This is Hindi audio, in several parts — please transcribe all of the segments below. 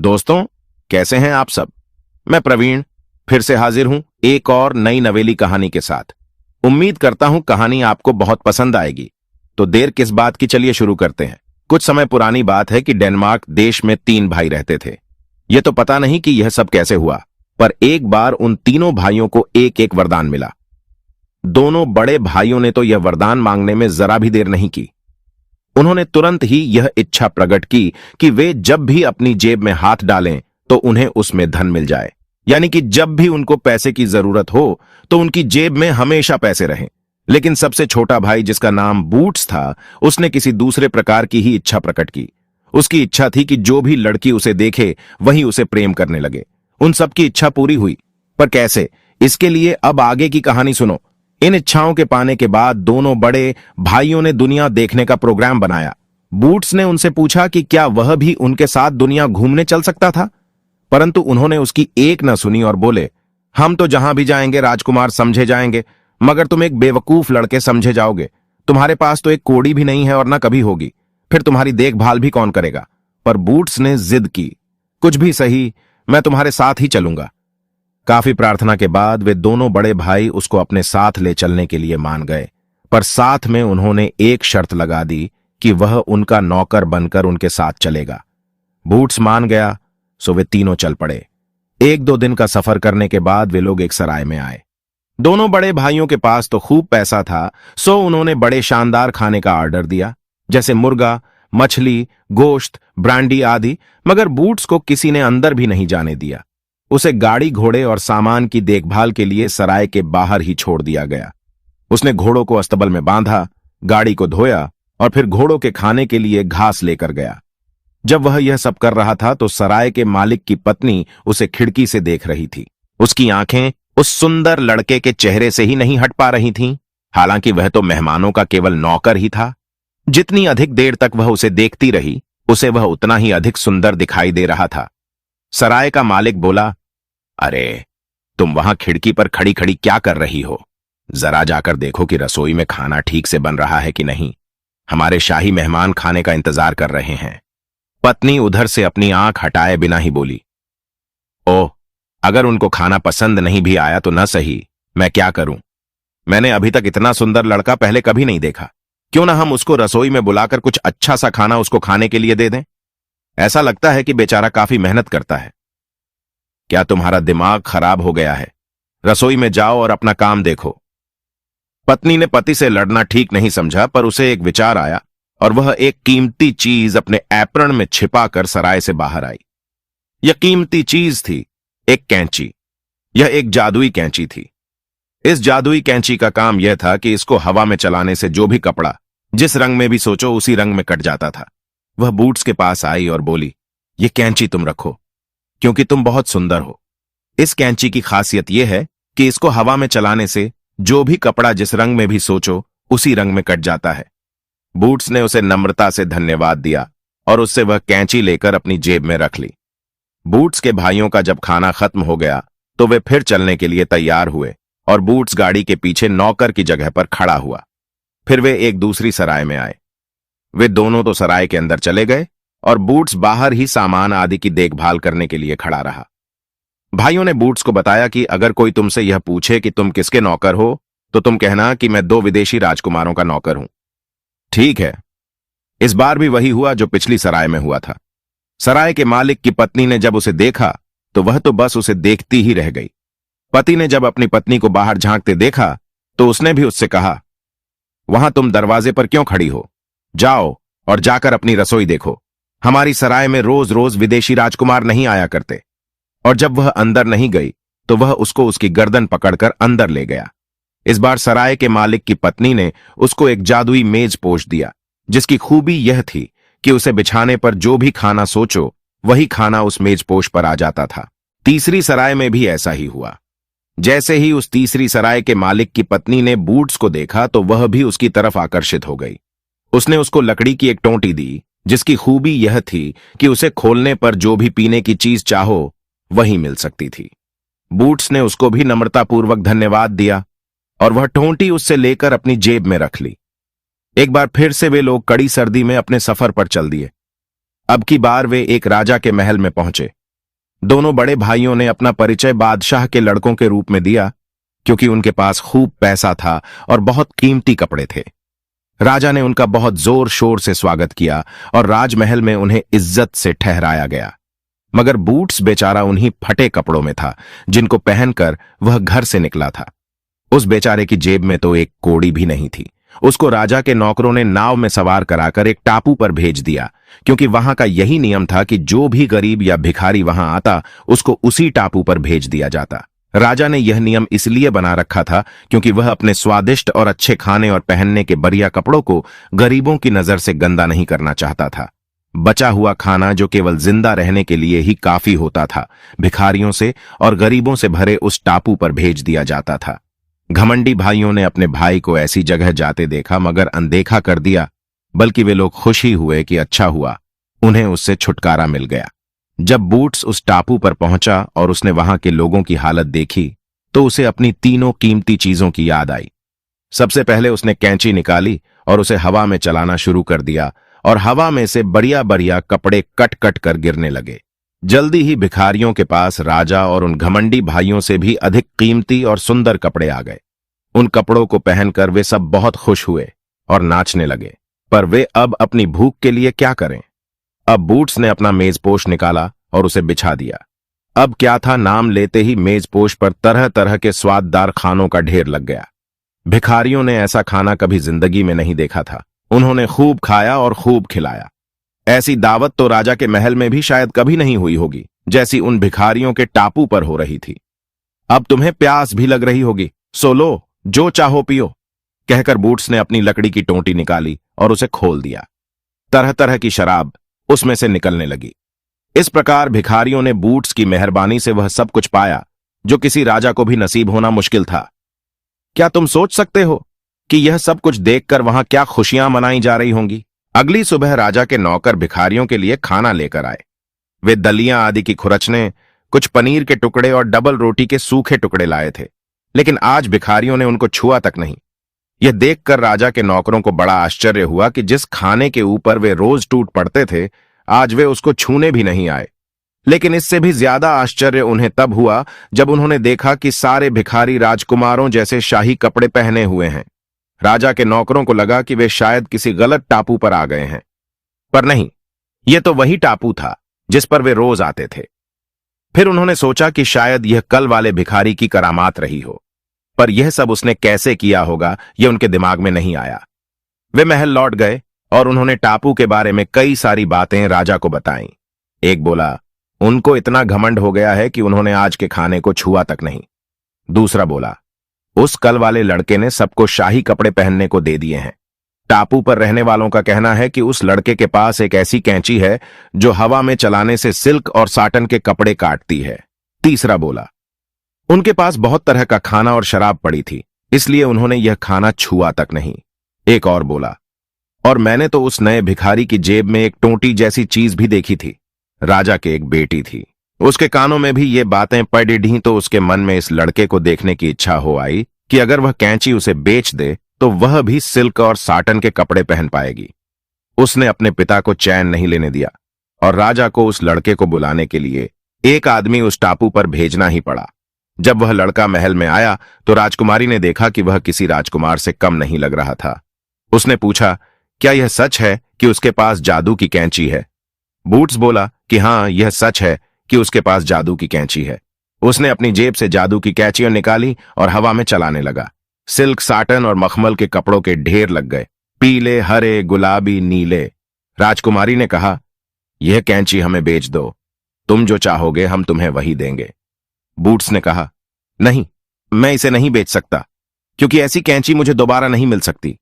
दोस्तों, कैसे हैं आप सब। मैं प्रवीण फिर से हाजिर हूं एक और नई नवेली कहानी के साथ। उम्मीद करता हूं कहानी आपको बहुत पसंद आएगी। तो देर किस बात की, चलिए शुरू करते हैं। कुछ समय पुरानी बात है कि डेनमार्क देश में 3 भाई रहते थे। यह तो पता नहीं कि यह सब कैसे हुआ, पर एक बार उन तीनों भाइयों को एक एक वरदान मिला। दोनों बड़े भाइयों ने तो यह वरदान मांगने में जरा भी देर नहीं की। उन्होंने तुरंत ही यह इच्छा प्रकट की कि वे जब भी अपनी जेब में हाथ डालें तो उन्हें उसमें धन मिल जाए, यानी कि जब भी उनको पैसे की जरूरत हो तो उनकी जेब में हमेशा पैसे रहें। लेकिन सबसे छोटा भाई, जिसका नाम बूट्स था, उसने किसी दूसरे प्रकार की ही इच्छा प्रकट की। उसकी इच्छा थी कि जो भी लड़की उसे देखे वही उसे प्रेम करने लगे। उन सबकी इच्छा पूरी हुई, पर कैसे, इसके लिए अब आगे की कहानी सुनो। इन इच्छाओं के पाने के बाद दोनों बड़े भाइयों ने दुनिया देखने का प्रोग्राम बनाया। बूट्स ने उनसे पूछा कि क्या वह भी उनके साथ दुनिया घूमने चल सकता था, परंतु उन्होंने उसकी एक न सुनी और बोले, हम तो जहां भी जाएंगे राजकुमार समझे जाएंगे, मगर तुम एक बेवकूफ लड़के समझे जाओगे। तुम्हारे पास तो एक कोड़ी भी नहीं है और न कभी होगी, फिर तुम्हारी देखभाल भी कौन करेगा। पर बूट्स ने जिद की, कुछ भी सही, मैं तुम्हारे साथ ही चलूंगा। काफी प्रार्थना के बाद वे दोनों बड़े भाई उसको अपने साथ ले चलने के लिए मान गए, पर साथ में उन्होंने एक शर्त लगा दी कि वह उनका नौकर बनकर उनके साथ चलेगा। बूट्स मान गया, सो वे तीनों चल पड़े। 1-2 दिन का सफर करने के बाद वे लोग एक सराय में आए। दोनों बड़े भाइयों के पास तो खूब पैसा था, सो उन्होंने बड़े शानदार खाने का ऑर्डर दिया, जैसे मुर्गा, मछली, गोश्त, ब्रांडी आदि। मगर बूट्स को किसी ने अंदर भी नहीं जाने दिया। उसे गाड़ी, घोड़े और सामान की देखभाल के लिए सराय के बाहर ही छोड़ दिया गया। उसने घोड़ों को अस्तबल में बांधा, गाड़ी को धोया और फिर घोड़ों के खाने के लिए घास लेकर गया। जब वह यह सब कर रहा था तो सराय के मालिक की पत्नी उसे खिड़की से देख रही थी। उसकी आंखें उस सुंदर लड़के के चेहरे से ही नहीं हट पा रही थीं, हालांकि वह तो मेहमानों का केवल नौकर ही था। जितनी अधिक देर तक वह उसे देखती रही, उसे वह उतना ही अधिक सुंदर दिखाई दे रहा था। सराय का मालिक बोला, अरे, तुम वहां खिड़की पर खड़ी खड़ी क्या कर रही हो? जरा जाकर देखो कि रसोई में खाना ठीक से बन रहा है कि नहीं। हमारे शाही मेहमान खाने का इंतजार कर रहे हैं। पत्नी उधर से अपनी आंख हटाए बिना ही बोली, ओह, अगर उनको खाना पसंद नहीं भी आया तो न सही, मैं क्या करूं? मैंने अभी तक इतना सुंदर लड़का पहले कभी नहीं देखा। क्यों ना हम उसको रसोई में बुलाकर कुछ अच्छा सा खाना उसको खाने के लिए दे दें? ऐसा लगता है कि बेचारा काफी मेहनत करता है। क्या तुम्हारा दिमाग खराब हो गया है? रसोई में जाओ और अपना काम देखो। पत्नी ने पति से लड़ना ठीक नहीं समझा, पर उसे एक विचार आया और वह एक कीमती चीज अपने एप्रन में छिपाकर सराय से बाहर आई। यह कीमती चीज थी एक कैंची। यह एक जादुई कैंची थी। इस जादुई कैंची का काम यह था कि इसको हवा में चलाने से जो भी कपड़ा जिस रंग में भी सोचो उसी रंग में कट जाता था। वह बूट्स के पास आई और बोली, यह कैंची तुम रखो, क्योंकि तुम बहुत सुंदर हो। इस कैंची की खासियत यह है कि इसको हवा में चलाने से जो भी कपड़ा जिस रंग में भी सोचो उसी रंग में कट जाता है। बूट्स ने उसे नम्रता से धन्यवाद दिया और उससे वह कैंची लेकर अपनी जेब में रख ली। बूट्स के भाइयों का जब खाना खत्म हो गया तो वे फिर चलने के लिए तैयार हुए और बूट्स गाड़ी के पीछे नौकर की जगह पर खड़ा हुआ। फिर वे एक दूसरी सराय में आए। वे दोनों तो सराय के अंदर चले गए और बूट्स बाहर ही सामान आदि की देखभाल करने के लिए खड़ा रहा। भाइयों ने बूट्स को बताया कि अगर कोई तुमसे यह पूछे कि तुम किसके नौकर हो तो तुम कहना कि मैं 2 विदेशी राजकुमारों का नौकर हूं। ठीक है। इस बार भी वही हुआ जो पिछली सराय में हुआ था। सराय के मालिक की पत्नी ने जब उसे देखा तो वह तो बस उसे देखती ही रह गई। पति ने जब अपनी पत्नी को बाहर झांकते देखा तो उसने भी उससे कहा, वहां तुम दरवाजे पर क्यों खड़ी हो? जाओ और जाकर अपनी रसोई देखो। हमारी सराय में रोज रोज विदेशी राजकुमार नहीं आया करते। और जब वह अंदर नहीं गई तो वह उसको उसकी गर्दन पकड़कर अंदर ले गया। इस बार सराय के मालिक की पत्नी ने उसको एक जादुई मेज पोष दिया, जिसकी खूबी यह थी कि उसे बिछाने पर जो भी खाना सोचो वही खाना उस मेजपोश पर आ जाता था। तीसरी सराय में भी ऐसा ही हुआ। जैसे ही उस तीसरी सराय के मालिक की पत्नी ने बूट्स को देखा तो वह भी उसकी तरफ आकर्षित हो गई। उसने उसको लकड़ी की एक टोंटी दी, जिसकी खूबी यह थी कि उसे खोलने पर जो भी पीने की चीज चाहो वही मिल सकती थी। बूट्स ने उसको भी नम्रतापूर्वक धन्यवाद दिया और वह टोंटी उससे लेकर अपनी जेब में रख ली। एक बार फिर से वे लोग कड़ी सर्दी में अपने सफर पर चल दिए। अब की बार वे एक राजा के महल में पहुंचे। दोनों बड़े भाइयों ने अपना परिचय बादशाह के लड़कों के रूप में दिया, क्योंकि उनके पास खूब पैसा था और बहुत कीमती कपड़े थे। राजा ने उनका बहुत जोर शोर से स्वागत किया और राजमहल में उन्हें इज्जत से ठहराया गया। मगर बूट्स बेचारा उन्हीं फटे कपड़ों में था जिनको पहनकर वह घर से निकला था। उस बेचारे की जेब में तो एक कौड़ी भी नहीं थी। उसको राजा के नौकरों ने नाव में सवार कराकर एक टापू पर भेज दिया, क्योंकि वहां का यही नियम था कि जो भी गरीब या भिखारी वहां आता उसको उसी टापू पर भेज दिया जाता। राजा ने यह नियम इसलिए बना रखा था क्योंकि वह अपने स्वादिष्ट और अच्छे खाने और पहनने के बढ़िया कपड़ों को गरीबों की नजर से गंदा नहीं करना चाहता था। बचा हुआ खाना जो केवल जिंदा रहने के लिए ही काफी होता था, भिखारियों से और गरीबों से भरे उस टापू पर भेज दिया जाता था। घमंडी भाइयों ने अपने भाई को ऐसी जगह जाते देखा मगर अनदेखा कर दिया, बल्कि वे लोग खुश ही हुए कि अच्छा हुआ उन्हें उससे छुटकारा मिल गया। जब बूट्स उस टापू पर पहुंचा और उसने वहां के लोगों की हालत देखी तो उसे अपनी तीनों कीमती चीजों की याद आई। सबसे पहले उसने कैंची निकाली और उसे हवा में चलाना शुरू कर दिया और हवा में से बढ़िया बढ़िया कपड़े कट कट कर गिरने लगे। जल्दी ही भिखारियों के पास राजा और उन घमंडी भाइयों से भी अधिक कीमती और सुंदर कपड़े आ गए। उन कपड़ों को पहनकर वे सब बहुत खुश हुए और नाचने लगे, पर वे अब अपनी भूख के लिए क्या करें। अब बूट्स ने अपना मेजपोश निकाला और उसे बिछा दिया। अब क्या था, नाम लेते ही मेजपोश पर तरह तरह के स्वाददार खानों का ढेर लग गया। भिखारियों ने ऐसा खाना कभी जिंदगी में नहीं देखा था। उन्होंने खूब खाया और खूब खिलाया। ऐसी दावत तो राजा के महल में भी शायद कभी नहीं हुई होगी जैसी उन भिखारियों के टापू पर हो रही थी। अब तुम्हें प्यास भी लग रही होगी, सो लो, जो चाहो पियो, कहकर बूट्स ने अपनी लकड़ी की टोंटी निकाली और उसे खोल दिया। तरह तरह की शराब उसमें से निकलने लगी। इस प्रकार भिखारियों ने बूट्स की मेहरबानी से वह सब कुछ पाया जो किसी राजा को भी नसीब होना मुश्किल था। क्या तुम सोच सकते हो कि यह सब कुछ देखकर वहां क्या खुशियां मनाई जा रही होंगी। अगली सुबह राजा के नौकर भिखारियों के लिए खाना लेकर आए। वे दलियां आदि की खुरचने, कुछ पनीर के टुकड़े और डबल रोटी के सूखे टुकड़े लाए थे, लेकिन आज भिखारियों ने उनको छुआ तक नहीं। यह देखकर राजा के नौकरों को बड़ा आश्चर्य हुआ कि जिस खाने के ऊपर वे रोज टूट पड़ते थे, आज वे उसको छूने भी नहीं आए। लेकिन इससे भी ज्यादा आश्चर्य उन्हें तब हुआ जब उन्होंने देखा कि सारे भिखारी राजकुमारों जैसे शाही कपड़े पहने हुए हैं। राजा के नौकरों को लगा कि वे शायद किसी गलत टापू पर आ गए हैं, पर नहीं, यह तो वही टापू था जिस पर वे रोज आते थे। फिर उन्होंने सोचा कि शायद यह कल वाले भिखारी की करामात रही हो, पर यह सब उसने कैसे किया होगा यह उनके दिमाग में नहीं आया। वे महल लौट गए और उन्होंने टापू के बारे में कई सारी बातें राजा को बताईं। एक बोला, उनको इतना घमंड हो गया है कि उन्होंने आज के खाने को छुआ तक नहीं। दूसरा बोला, उस कल वाले लड़के ने सबको शाही कपड़े पहनने को दे दिए हैं। टापू पर रहने वालों का कहना है कि उस लड़के के पास एक ऐसी कैंची है जो हवा में चलाने से सिल्क और साटन के कपड़े काटती है। तीसरा बोला, उनके पास बहुत तरह का खाना और शराब पड़ी थी, इसलिए उन्होंने यह खाना छुआ तक नहीं। एक और बोला, और मैंने तो उस नए भिखारी की जेब में एक टोंटी जैसी चीज भी देखी थी। राजा के एक बेटी थी, उसके कानों में भी ये बातें पड़ ढीं तो उसके मन में इस लड़के को देखने की इच्छा हो आई कि अगर वह कैंची उसे बेच दे तो वह भी सिल्क और साटन के कपड़े पहन पाएगी। उसने अपने पिता को चैन नहीं लेने दिया और राजा को उस लड़के को बुलाने के लिए एक आदमी उस टापू पर भेजना ही पड़ा। जब वह लड़का महल में आया तो राजकुमारी ने देखा कि वह किसी राजकुमार से कम नहीं लग रहा था। उसने पूछा, क्या यह सच है कि उसके पास जादू की कैंची है? बूट्स बोला कि हाँ, यह सच है कि उसके पास जादू की कैंची है। उसने अपनी जेब से जादू की कैंचियां निकाली और हवा में चलाने लगा। सिल्क, साटन और मखमल के कपड़ों के ढेर लग गए, पीले, हरे, गुलाबी, नीले। राजकुमारी ने कहा, यह कैंची हमें बेच दो, तुम जो चाहोगे हम तुम्हें वही देंगे। बूट्स ने कहा, नहीं, मैं इसे नहीं बेच सकता, क्योंकि ऐसी कैंची मुझे दोबारा नहीं मिल सकती।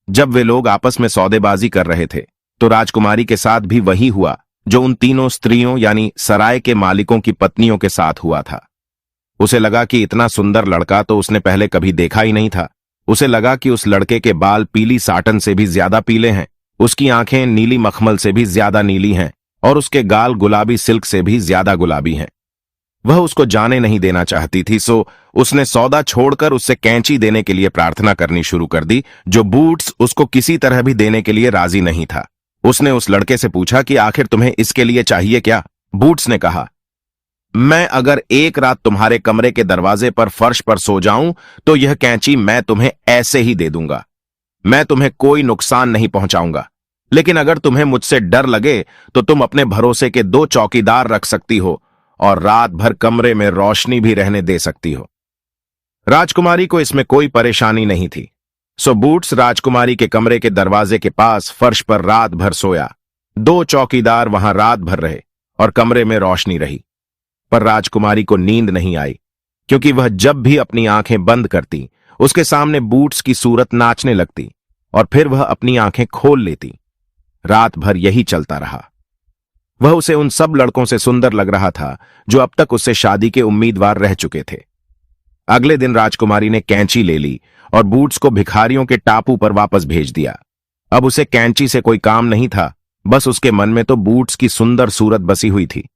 जब वे लोग आपस में सौदेबाजी कर रहे थे तो राजकुमारी के साथ भी वही हुआ जो उन तीनों स्त्रियों यानी सराय के मालिकों की पत्नियों के साथ हुआ था। उसे लगा कि इतना सुंदर लड़का तो उसने पहले कभी देखा ही नहीं था। उसे लगा कि उस लड़के के बाल पीली साटन से भी ज्यादा पीले हैं, उसकी आंखें नीली मखमल से भी ज्यादा नीली हैं और उसके गाल गुलाबी सिल्क से भी ज्यादा गुलाबी हैं। वह उसको जाने नहीं देना चाहती थी, सो उसने सौदा छोड़कर उससे कैंची देने के लिए प्रार्थना करनी शुरू कर दी, जो बूट्स उसको किसी तरह भी देने के लिए राजी नहीं था। उसने उस लड़के से पूछा कि आखिर तुम्हें इसके लिए चाहिए क्या? बूट्स ने कहा, मैं अगर एक रात तुम्हारे कमरे के दरवाजे पर फर्श पर सो जाऊं तो यह कैंची मैं तुम्हें ऐसे ही दे दूंगा। मैं तुम्हें कोई नुकसान नहीं पहुंचाऊंगा, लेकिन अगर तुम्हें मुझसे डर लगे तो तुम अपने भरोसे के 2 चौकीदार रख सकती हो और रात भर कमरे में रोशनी भी रहने दे सकती हो। राजकुमारी को इसमें कोई परेशानी नहीं थी, सो बूट्स राजकुमारी के कमरे के दरवाजे के पास फर्श पर रात भर सोया। 2 चौकीदार वहां रात भर रहे और कमरे में रोशनी रही, पर राजकुमारी को नींद नहीं आई, क्योंकि वह जब भी अपनी आंखें बंद करती उसके सामने बूट्स की सूरत नाचने लगती और फिर वह अपनी आंखें खोल लेती। रात भर यही चलता रहा। वह उसे उन सब लड़कों से सुंदर लग रहा था जो अब तक उससे शादी के उम्मीदवार रह चुके थे। अगले दिन राजकुमारी ने कैंची ले ली और बूट्स को भिखारियों के टापू पर वापस भेज दिया। अब उसे कैंची से कोई काम नहीं था, बस उसके मन में तो बूट्स की सुंदर सूरत बसी हुई थी।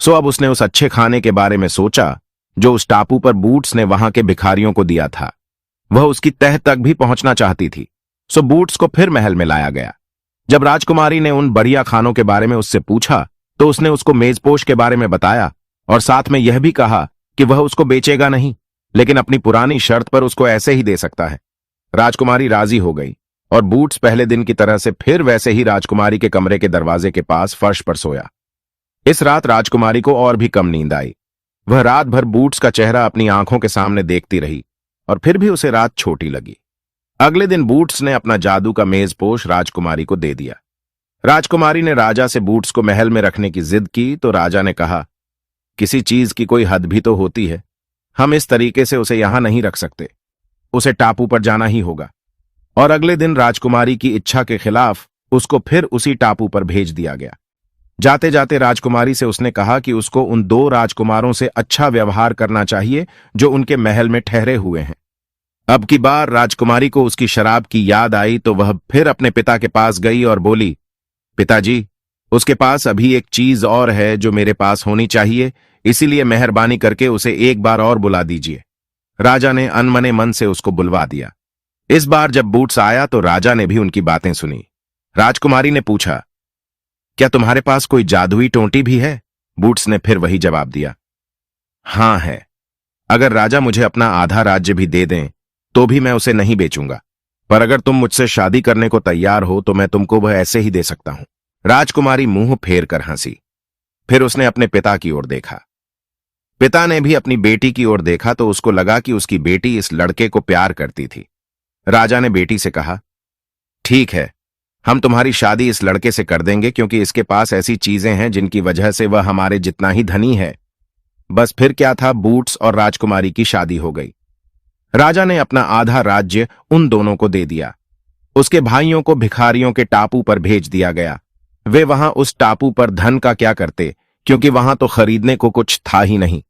सो अब उसने उस अच्छे खाने के बारे में सोचा जो उस टापू पर बूट्स ने वहां के भिखारियों को दिया था। वह उसकी तह तक भी पहुंचना चाहती थी। सो बूट्स को फिर महल में लाया गया। जब राजकुमारी ने उन बढ़िया खानों के बारे में उससे पूछा तो उसने उसको मेजपोश के बारे में बताया और साथ में यह भी कहा कि वह उसको बेचेगा नहीं, लेकिन अपनी पुरानी शर्त पर उसको ऐसे ही दे सकता है। राजकुमारी राजी हो गई और बूट्स पहले दिन की तरह से फिर वैसे ही राजकुमारी के कमरे के दरवाजे के पास फर्श पर सोया। इस रात राजकुमारी को और भी कम नींद आई। वह रात भर बूट्स का चेहरा अपनी आंखों के सामने देखती रही और फिर भी उसे रात छोटी लगी। अगले दिन बूट्स ने अपना जादू का मेजपोश राजकुमारी को दे दिया। राजकुमारी ने राजा से बूट्स को महल में रखने की जिद की तो राजा ने कहा, किसी चीज की कोई हद भी तो होती है। हम इस तरीके से उसे यहां नहीं रख सकते। उसे टापू पर जाना ही होगा। और अगले दिन राजकुमारी की इच्छा के खिलाफ उसको फिर उसी टापू पर भेज दिया गया। जाते जाते राजकुमारी से उसने कहा कि उसको उन 2 राजकुमारों से अच्छा व्यवहार करना चाहिए जो उनके महल में ठहरे हुए हैं। अब की बार राजकुमारी को उसकी शराब की याद आई तो वह फिर अपने पिता के पास गई और बोली, पिताजी, उसके पास अभी एक चीज और है जो मेरे पास होनी चाहिए, इसीलिए मेहरबानी करके उसे एक बार और बुला दीजिए। राजा ने अनमने मन से उसको बुलवा दिया। इस बार जब बूट्स आया तो राजा ने भी उनकी बातें सुनी। राजकुमारी ने पूछा, क्या तुम्हारे पास कोई जादुई टोंटी भी है? बूट्स ने फिर वही जवाब दिया, हां है। अगर राजा मुझे अपना आधा राज्य भी दे दें तो भी मैं उसे नहीं बेचूंगा, पर अगर तुम मुझसे शादी करने को तैयार हो तो मैं तुमको वह ऐसे ही दे सकता हूं। राजकुमारी मुंह फेर कर हंसी। फिर उसने अपने पिता की ओर देखा। पिता ने भी अपनी बेटी की ओर देखा तो उसको लगा कि उसकी बेटी इस लड़के को प्यार करती थी। राजा ने बेटी से कहा, ठीक है, हम तुम्हारी शादी इस लड़के से कर देंगे क्योंकि इसके पास ऐसी चीजें हैं जिनकी वजह से वह हमारे जितना ही धनी है। बस फिर क्या था, बूट्स और राजकुमारी की शादी हो गई। राजा ने अपना आधा राज्य उन दोनों को दे दिया। उसके भाइयों को भिखारियों के टापू पर भेज दिया गया। वे वहां उस टापू पर धन का क्या करते, क्योंकि वहां तो खरीदने को कुछ था ही नहीं।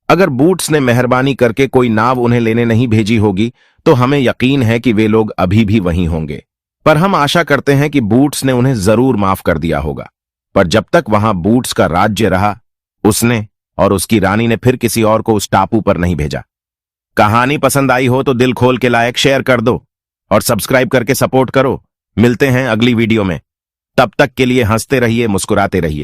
अगर बूट्स ने मेहरबानी करके कोई नाव उन्हें लेने नहीं भेजी होगी तो हमें यकीन है कि वे लोग अभी भी वहीं होंगे, पर हम आशा करते हैं कि बूट्स ने उन्हें जरूर माफ कर दिया होगा। पर जब तक वहां बूट्स का राज्य रहा, उसने और उसकी रानी ने फिर किसी और को उस टापू पर नहीं भेजा। कहानी पसंद आई हो तो दिल खोल के लाइक शेयर कर दो और सब्सक्राइब करके सपोर्ट करो। मिलते हैं अगली वीडियो में। तब तक के लिए हंसते रहिए, मुस्कुराते रहिए।